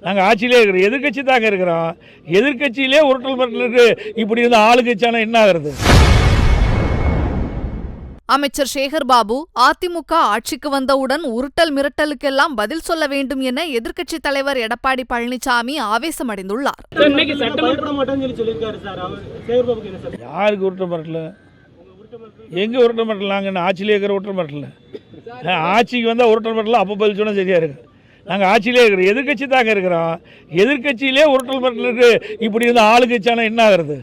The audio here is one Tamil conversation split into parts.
நாங்கள் ஆட்சியிலே இருக்கிறோம், எதிர்கட்சி தாங்க இருக்கிறோம். எதிர்கட்சியிலே உருட்டல் மிரட்டலுக்கு இப்படி இருந்த ஆளுங்கட்சியான என்ன ஆகிறது? அமைச்சர் சேகர் பாபு அதிமுக ஆட்சிக்கு வந்தவுடன் உருட்டல் மிரட்டலுக்கெல்லாம் பதில் சொல்ல வேண்டும் என எதிர்க்கட்சித் தலைவர் எடப்பாடி பழனிசாமி ஆவேசமடைந்துள்ளார். யாருக்கு உருட்டல் மிரட்டல்? எங்க உருட்டல் மிரட்டல்? நாங்கள் ஆட்சியிலே இருக்கிற உருட்டல் மிரட்டல். ஆட்சிக்கு வந்தால் உருட்டல் மிரட்டல் அப்போ பதில் சொன்னால் சரியா இருக்கு. நாங்கள் ஆட்சியிலே இருக்கிறோம், எதிர்கட்சி தாங்க இருக்கிறோம். எதிர்கட்சியிலே உருட்டல் மிரட்டலுக்கு இப்படி இருந்த ஆளுங்கட்சியான என்ன ஆகிறது?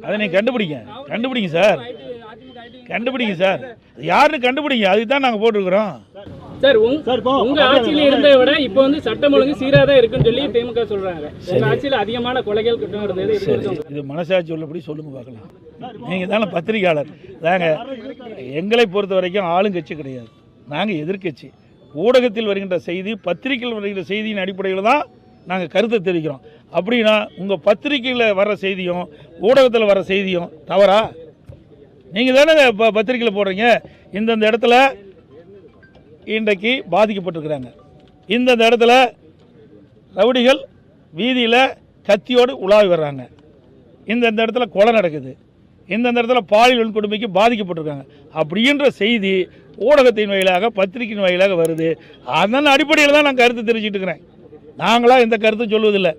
அதை நீங்க கண்டுபிடிங்க சார், யாருன்னு கண்டுபிடிங்க. அதுக்கு தான் நாங்கள் போட்டுருக்கிறோம் சார். உங்க ஆட்சியில இருந்ததை விட இப்போ வந்து சட்டம் ஒழுங்கு சீராதான் இருக்குன்னு சொல்லி திமுக சொல்றாங்க. உங்க ஆட்சியில அதிகமான கொலைகள் குற்றம் இருந்தது. இது மனசாட்சி உள்ளபடி சொல்லுங்க பார்க்கலாம். நீங்க தானே பத்திரிகையாளர் தாங்க. எங்களை பொறுத்த வரைக்கும் ஆளுங்கட்சி கிடையாது, நாங்கள் எதிர்கட்சி. ஊடகத்தில் வருகின்ற செய்தி, பத்திரிகையில் வருகின்ற செய்தியின் அடிப்படையில் தான் நாங்கள் கருத்தை தெரிவிக்கிறோம். அப்படின்னா உங்கள் பத்திரிகையில் வர்ற செய்தியும் ஊடகத்தில் வர்ற செய்தியும் தவறா? நீங்கள் தானே பத்திரிகையில் போடுறீங்க, இந்தந்த இடத்துல இன்றைக்கு பாதிக்கப்பட்டிருக்கிறாங்க, இந்தந்த இடத்துல ரவுடிகள் வீதியில் கத்தியோடு உலாவி வர்றாங்க, இந்தந்த இடத்துல கொலை நடக்குது, இந்தந்த இடத்துல பாலியல் வன்கொடுமைக்கு பாதிக்கப்பட்டிருக்காங்க அப்படின்ற செய்தி ஊடகத்தின் வாயிலாக பத்திரிகையின் வாயிலாக வருது. அதன் அடிப்படையில் தான் நான் கருத்து தெரிவிச்சுட்டு இருக்கிறேன். நாங்களாம் எந்த கருத்தும் சொல்வதில்லை.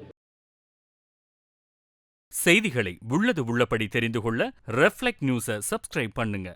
செய்திகளை உள்ளது உள்ளபடி தெரிந்து கொள்ள ரெஃப்ளெக்ட் நியூஸை சப்ஸ்கிரைப் பண்ணுங்க.